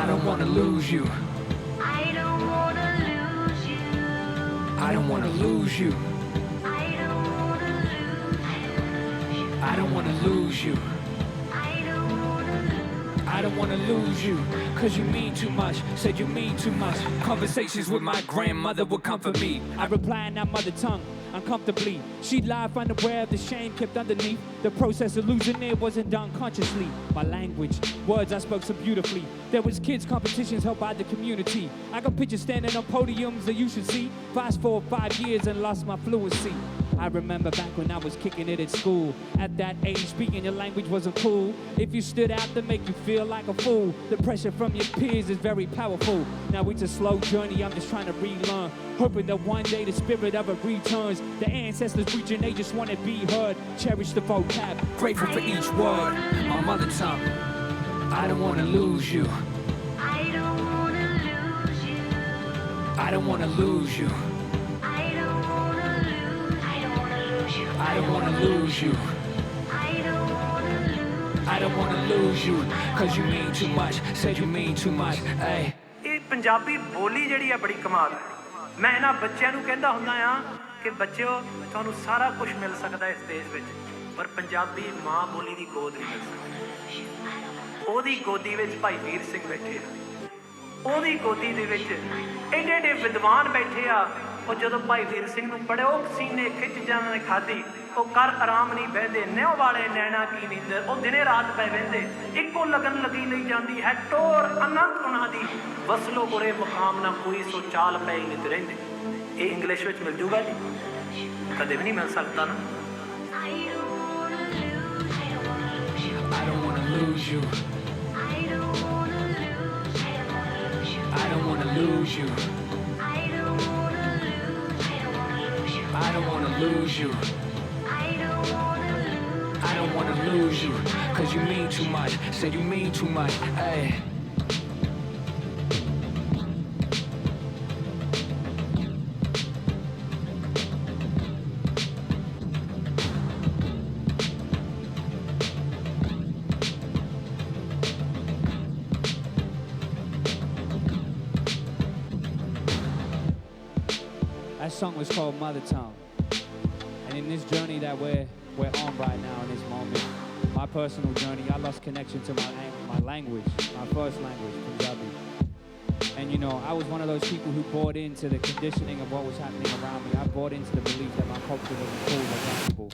I don't wanna lose you. I don't wanna lose you. I don't wanna lose you. I don't wanna lose you. I don't wanna lose you. I don't wanna lose you. I don't wanna lose you, cause you mean too much, said you mean too much. Conversations with my grandmother would comfort me. I reply in our mother tongue, uncomfortably. She'd lie, unaware of the shame kept underneath. The process of losing it wasn't done consciously. My language, words I spoke so beautifully. There was kids competitions held by the community. I got pictures standing on podiums that you should see. Fast forward 5 years and lost my fluency. I remember back when I was kicking it at school. At that age, speaking your language wasn't cool. If you stood out to make you feel like a fool, the pressure from your peers is very powerful. Now it's a slow journey, I'm just trying to relearn. Hoping that one day the spirit of it returns. The ancestors reaching, they just want to be heard. Cherish the vocab, Grateful for each word, my mother tongue. I don't wanna lose you. I don't wanna lose you. I don't wanna lose you. I don't wanna lose. I don't wanna lose you. I don't wanna lose you. I don't wanna lose. I don't wanna lose you, cause you mean too much, said you mean too much, ay. ਇਹ ਪੰਜਾਬੀ ਬੋਲੀ ਜਿਹੜੀ ਆ ਬੜੀ ਕਮਾਲ ਹੈ। ਮੈਂ ਇਹਨਾਂ ਬੱਚਿਆਂ ਨੂੰ ਕਹਿੰਦਾ ਹੁੰਦਾ ਆ ਕਿ ਬੱਚਿਓ ਤੁਹਾਨੂੰ ਸਾਰਾ ਕੁਝ ਮਿਲ ਸਕਦਾ ਇਸ ਦੇਸ਼ ਵਿੱਚ, ਪਰ ਪੰਜਾਬੀ ਮਾਂ ਬੋਲੀ ਦੀ ਗੋਦ ਨਹੀਂ ਮਿਲ ਸਕਦੀ। ਉਹਦੀ ਗੋਦੀ ਵਿੱਚ ਭਾਈ ਵੀਰ ਸਿੰਘ ਬੈਠੇ ਆ, ਉਹਦੀ ਗੋਦੀ ਦੇ ਵਿੱਚ ਏਡੇ ਏਡੇ ਵਿਦਵਾਨ ਬੈਠੇ ਆ। ਉਹ ਜਦੋਂ ਭਾਈ ਵੀਰ ਸਿੰਘ ਨੂੰ ਪੜ੍ਹਿਆ, ਉਹ ਸੀਨੇ ਖਿੱਚ ਜਾਣ ਨੇ ਖਾਧੀ। ਉਹ ਕਰ ਆਰਾਮ ਨਹੀਂ ਬਹਿੰਦੇ, ਨਿਉ ਵਾਲੇ ਨੈਣਾ ਕੀ ਨੀਂਦਰ। ਉਹ ਦਿਨੇ ਰਾਤ ਪੈ ਬਹਿੰਦੇ, ਇੱਕੋ ਲਗਨ ਲੱਗੀ ਲਈ ਜਾਂਦੀ ਹੈ ਟੋਰ ਅਨੰਤ ਉਹਨਾਂ ਦੀ। ਵਸਲੋ ਗੁਰੇ ਮੁਕਾਮ ਨਾ ਕੋਈ, ਸੋ ਚਾਲ ਪੈ ਹੀ ਨਿਤ ਰਹਿੰਦੇ। ਇਹ ਇੰਗਲਿਸ਼ ਵਿੱਚ ਮਿਲ ਜੂਗਾ ਜੀ? ਕਦੇ ਵੀ ਨਹੀਂ ਮਿਲ ਸਕਦਾ ਨਾ। I don't wanna lose you. I don't wanna lose. I don't wanna lose you. I don't wanna lose you. I don't wanna lose. I don't wanna lose you. I don't wanna lose. I don't wanna lose you, cause you mean too much, said you mean too much, ay. That song was called Mother Tongue. And in this journey that we're on right now, in this moment, my personal journey, I lost connection to my language, my first language, Punjabi. And you know, I was one of those people who bought into the conditioning of what was happening around me. I bought into the belief that my culture wasn't cool or valuable.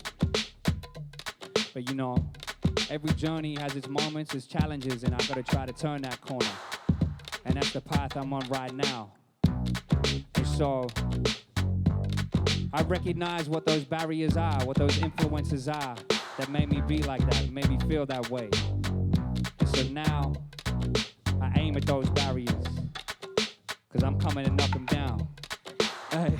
But you know, every journey has its moments, its challenges, and I gotta try to turn that corner. And that's the path I'm on right now. And so, I recognize what those barriers are, what those influences are that made me be like that, made me feel that way. And so now, I aim at those barriers, because I'm coming to knock them down. Hey.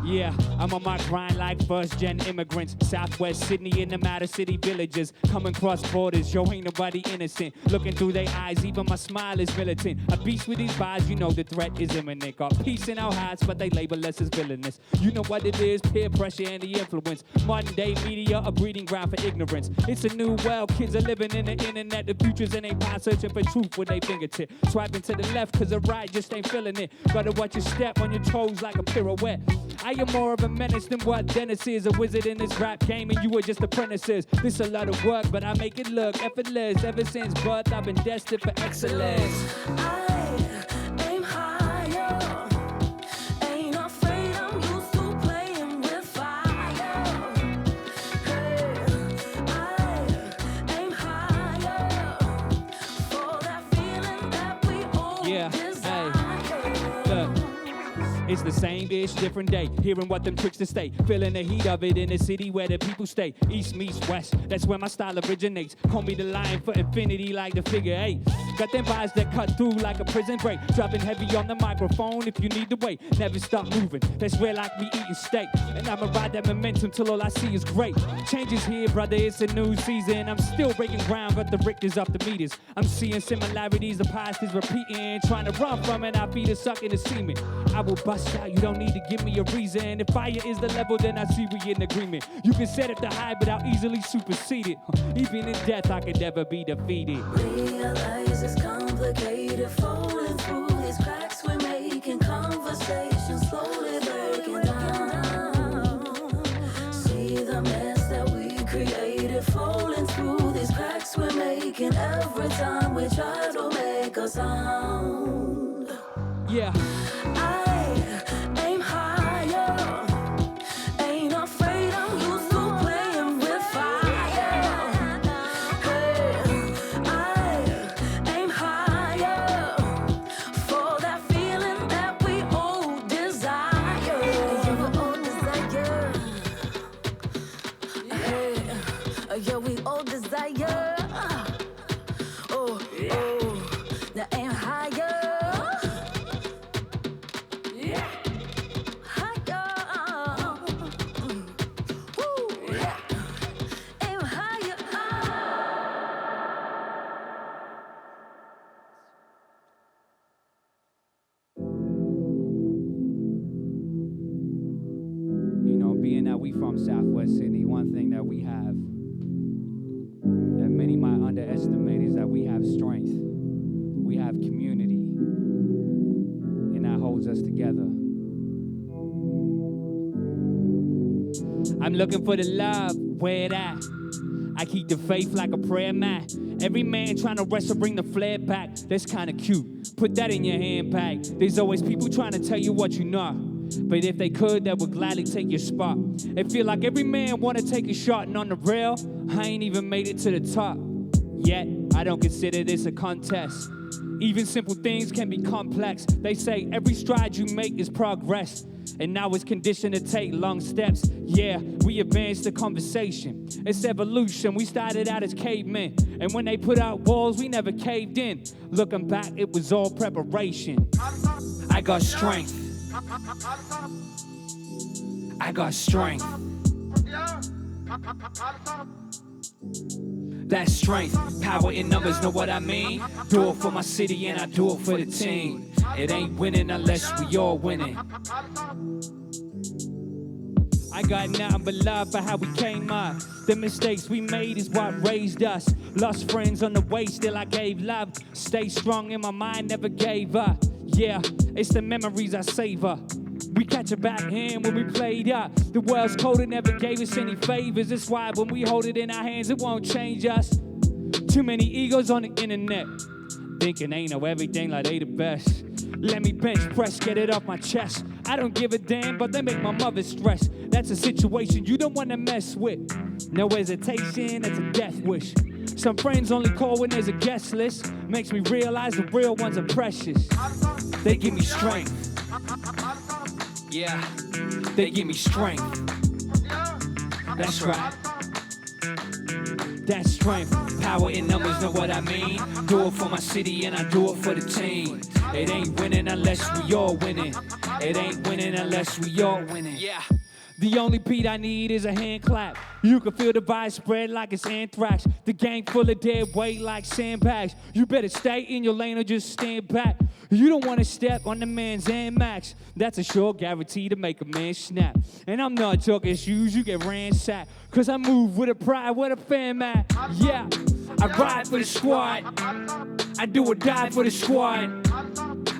Yeah, I'm on my grind like first-gen immigrants. Southwest Sydney in the Matter City villages. Coming cross borders, yo, ain't nobody innocent. Looking through their eyes, even my smile is militant. A beast with these bars, you know the threat is imminent. Got peace in our hearts, but they label us as villainous. You know what it is, peer pressure and the influence. Modern day media, a breeding ground for ignorance. It's a new world, kids are living in the internet. The future's in a pie, searching for truth with their fingertip. Swiping to the left, cause the right just ain't feeling it. Gotta watch your step on your toes like a pirouette. I am more of a menace than what Dennis is. A wizard in this rap game and you are just apprentices. This a lot of work, but I make it look effortless. Ever since birth, I've been destined for excellence. I aim higher. Ain't afraid, I'm used to playing with fire. Hey, I aim higher for that feeling that we all desire. Hey, look. It's the same ish, different day. Hearing what them tricks to stay. Feeling the heat of it in the city where the people stay. East meets west, that's where my style originates. Call me the lion for infinity like the figure 8. Got them vibes that cut through like a prison break. Dropping heavy on the microphone if you need to wait. Never stop moving, that's rare like me eating steak. And I'ma ride that momentum till all I see is great. Changes here, brother, it's a new season. I'm still breaking ground, but the Richters up the meters. I'm seeing similarities, the past is repeating. Trying to run from it, our feet are sucking the semen. I will bust out, you don't need to give me a reason. If fire is the level, then I see we in agreement. You can set it to high, but I'll easily supersede it. Even in death, I could never be defeated. Realize it's complicated, falling through these cracks we're making, conversations slowly breaking down. See the mess that we created, falling through these cracks we're making every time we try to make a sound. Yeah. I aim higher, ain't afraid, I'm used to playing with fire. Hey, I aim higher for that feeling that we all desire. Yeah, we all desire. Hey, yeah, we all desire. Oh, now aim higher. Being that we from Southwest Sydney, one thing that we have that many might underestimate is that we have strength. We have community. And that holds us together. I'm looking for the love, where it at? I keep the faith like a prayer mat. Every man trying to wrestle, bring the flare back. That's kinda cute. Put that in your handbag. There's always people trying to tell you what you know. But if they could, they would gladly take your spot. It feel like every man wanna take a shot, and on the rail, I ain't even made it to the top. Yet, I don't consider this a contest. Even simple things can be complex. They say every stride you make is progress. And now it's conditioned to take long steps. Yeah, we advanced the conversation. It's evolution, we started out as cavemen. And when they put out walls, we never caved in. Looking back, it was all preparation. I got strength. I got strength. That's strength, power in numbers, know what I mean? Do it for my city and I do it for the team. It ain't winning unless we all winning. I got nothing but love for how we came up. The mistakes we made is what raised us. Lost friends on the way, still I gave love. Stay strong in my mind, never gave up. Yeah, it's the memories I savor. We catch a backhand when we played up. The world's cold and never gave us any favors. That's why when we hold it in our hands, it won't change us. Too many egos on the internet, thinking they know everything like they the best. Let me bench press, get it off my chest. I don't give a damn, but they make my mother stress. That's a situation you don't want to mess with. No hesitation, that's a death wish. Some friends only call when there's a guest list. Makes me realize the real ones are precious. They give me strength. Yeah, they give me strength. That's right. That's strength, power in numbers, know what I mean? Do it for my city and I do it for the team. It ain't winning unless we all winning. It ain't winning unless we all winning. Yeah. The only beat I need is a hand clap. You can feel the vibe spread like it's anthrax. The gang full of dead weight like sandbags. You better stay in your lane or just stand back. You don't want to step on the man's max. That's a sure guarantee to make a man snap. And I'm not talking shoes, you get ransacked. Cause I move with a pride, what a fan man. Yeah, I ride for the squad. I do or die for the squad.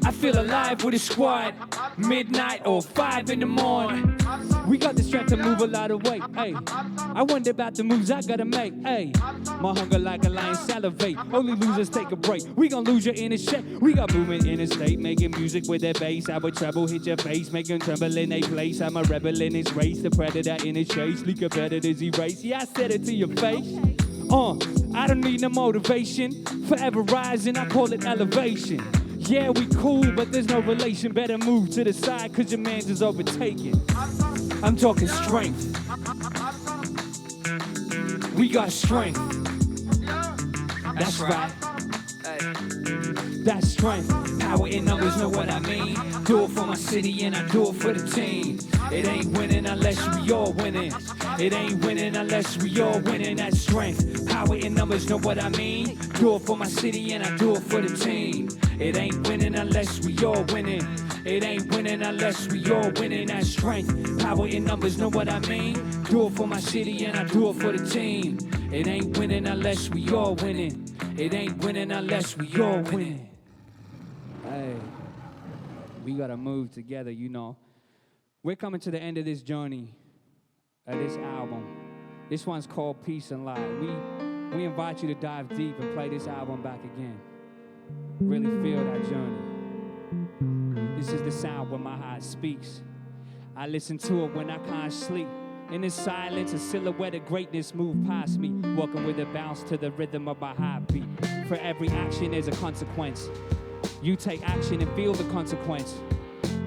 I feel alive with the squad. Midnight or 5 in the morning. We got the strength to move a lot of weight, ayy. I wonder about the moves I gotta make, ayy. My hunger like a lion salivate. Only losers take a break. We gon' lose your inner shape. We got movement in the state, making music with their bass. Our treble hit your face, make them tremble in their place. I'm a rebel in his race, the predator in his chase. Leak competitors erase. Yeah, I said it to your face. I don't need no motivation. Forever rising, I call it elevation. Yeah, we cool, but there's no relation. Better move to the side, cause your man's is overtaken. I'm talking strength. We got strength. That's right. That's strength. Power in numbers, know what I mean? Do it for my city and I do it for the team. It ain't winning unless we all winning. It ain't winning unless we all winning. That's strength. Power in numbers, know what I mean? Do it for my city and I do it for the team. It ain't winning unless we all winning. It ain't winning unless we all winning. That's strength. Power in numbers, know what I mean? Do it for my city and I do it for the team. It ain't winning unless we all winning. It ain't winning unless we all winning. Hey, we gotta move together, you know. We're coming to the end of this journey, of this album. This one's called Peace and Light. We invite you to dive deep and play this album back again. Really feel that journey. This is the sound when my heart speaks. I listen to it when I can't sleep. In the silence, a silhouette of greatness moved past me, walking with a bounce to the rhythm of my heartbeat. For every action, there's a consequence. You take action and feel the consequence.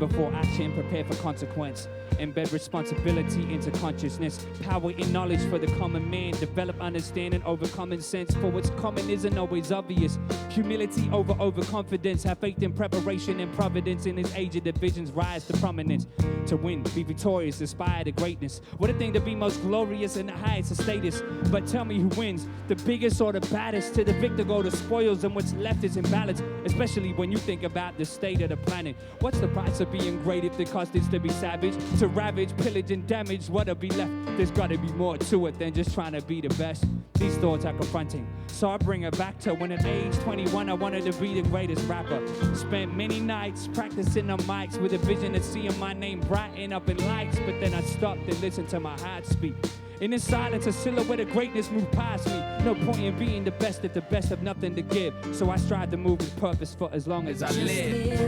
Before action, prepare for consequence. Embed responsibility into consciousness. Power in knowledge for the common man. Develop understanding over common sense. For what's common isn't always obvious. Humility over overconfidence. Have faith in preparation and providence. In this age of divisions, rise to prominence. To win, be victorious, aspire to greatness. What a thing to be most glorious and the highest of status. But tell me who wins, the biggest or the baddest? To the victor go the spoils and what's left is imbalance. Especially when you think about the state of the planet. What's the price of being great if the cost is to be savage? To ravage, pillage, and damage, what'll be left? There's gotta be more to it than just trying to be the best. These thoughts are confronting, so I bring it back to when at age 21 I wanted to be the greatest rapper. Spent many nights practicing on mics with a vision of seeing my name brighten up in lights, but then I stopped and listened to my heart speak. In this silence, a silhouette of greatness moved past me. No point in being the best if the best have nothing to give. So I strive to move with purpose for as long as I live.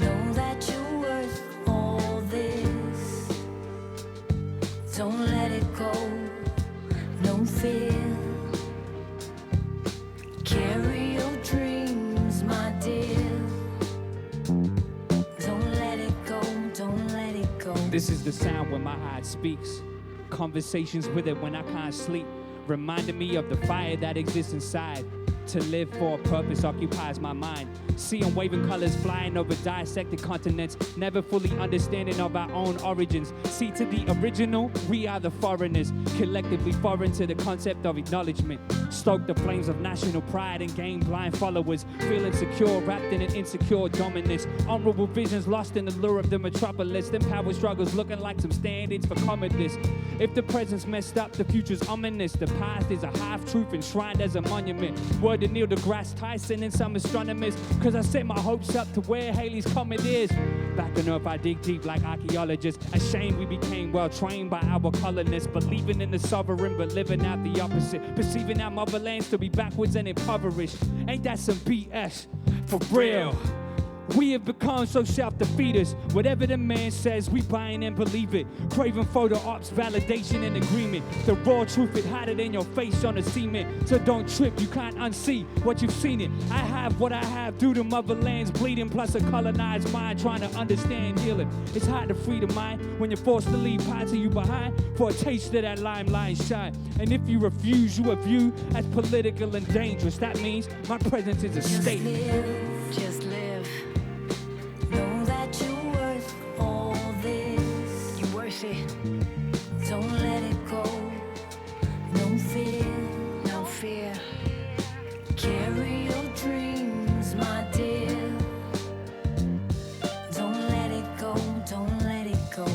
Know that you're worth all this. Don't let it go, no fear. Carry your dreams, my dear. Don't let it go, don't let it go. This is the sound when my heart speaks. Conversations with it when I can't sleep. Reminding me of the fire that exists inside. To live for a purpose occupies my mind. Seeing waving colors flying over dissected continents, never fully understanding of our own origins. See, to the original, we are the foreigners, collectively foreign to the concept of acknowledgement. Stoke the flames of national pride and gain blind followers, feeling secure, wrapped in an insecure dominance. Honorable visions lost in the lure of the metropolis, then power struggles looking like some stand-ins for commoners. If the present's messed up, the future's ominous. The past is a half-truth enshrined as a monument. Word to Neil deGrasse Tyson and some astronomers, cause I set my hopes up to where Halley's Comet is. Back on Earth I dig deep like archaeologists. Ashamed we became well trained by our colonists, believing in the sovereign but living out the opposite. Perceiving our motherlands to be backwards and impoverished. Ain't that some BS? For real. We have become so self-defeaters. Whatever the man says, we buying and believe it. Craving photo ops, validation and agreement. The raw truth is hotter than your face on the cement. So don't trip, you can't unsee what you've seen it. I have what I have due to motherland's bleeding, plus a colonized mind trying to understand healing. It's hard to free the mind when you're forced to leave parts of you behind for a taste of that limelight shine. And if you refuse, you are viewed as political and dangerous. That means my presence is a statement. Just live. Know that you're worth all this. You're worth it. Don't let it go. No fear, no fear. Carry your dreams, my dear. Don't let it go, don't let it go.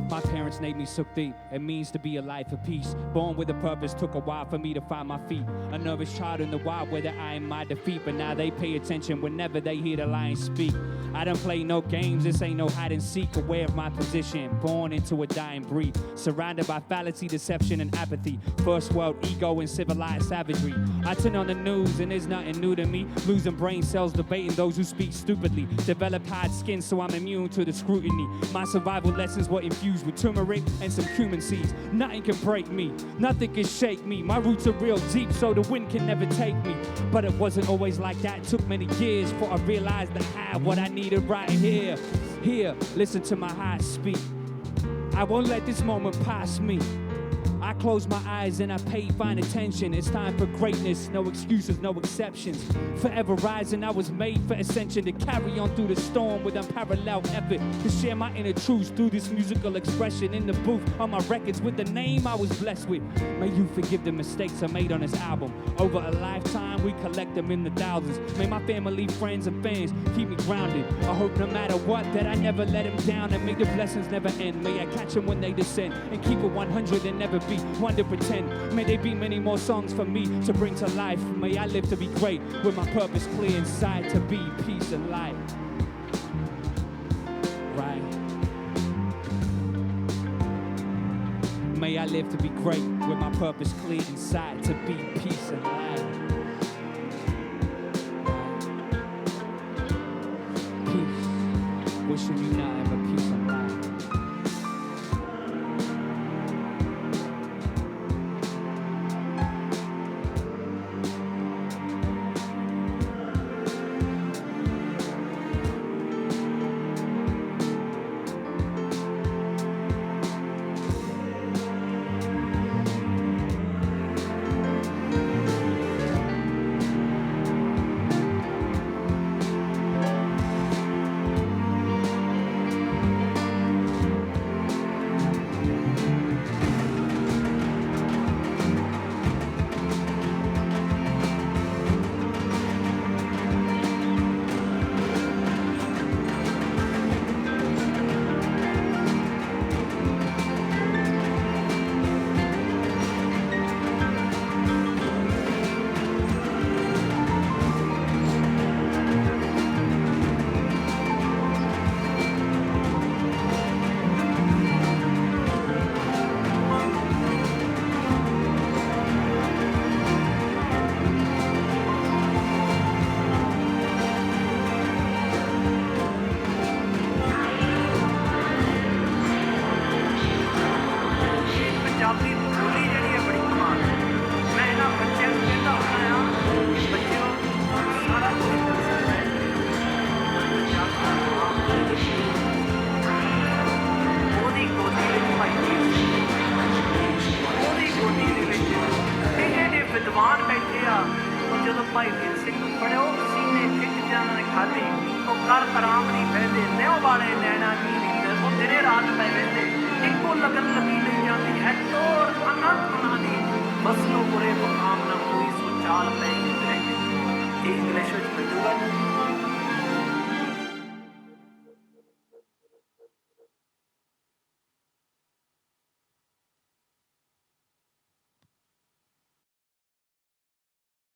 My parents made me so deep. It means to be a life of peace. Born with a purpose, took a while for me to find my feet. A nervous child in the wild where the eye in my defeat. But now they pay attention whenever they hear the lion speak. I don't play no games, this ain't no hide and seek. Aware of my position, born into a dying breed. Surrounded by fallacy, deception, and apathy. First world ego and civilized savagery. I turn on the news and there's nothing new to me. Losing brain cells, debating those who speak stupidly. Developed hard skin so I'm immune to the scrutiny. My survival lessons were infused with turmeric, music and some cumin seeds. Nothing can break me, nothing can shake me. My roots are real deep, so the wind can never take me. But it wasn't always like that. It took many years before I realized I had what I needed right here. Here, listen to my heart speak. I won't let this moment pass me. I close my eyes and I pay fine attention. It's time for greatness, no excuses, no exceptions. Forever rising, I was made for ascension. To carry on through the storm with unparalleled effort. To share my inner truths through this musical expression. In the booth, on my records, with the name I was blessed with. May you forgive the mistakes I made on this album. Over a lifetime, we collect them in the thousands. May my family, friends, and fans keep me grounded. I hope no matter what, that I never let them down. And may the blessings never end. May I catch them when they descend. And keep it 100 and never be one to pretend. May there be many more songs for me to bring to life. May I live to be great with my purpose clear inside, to be peace and light. Right. May I live to be great with my purpose clear inside, to be peace and light. Peace. Wishing you nothing but peace and light. बस लो बुरे मुकाम ना कोई सो चाल पे English में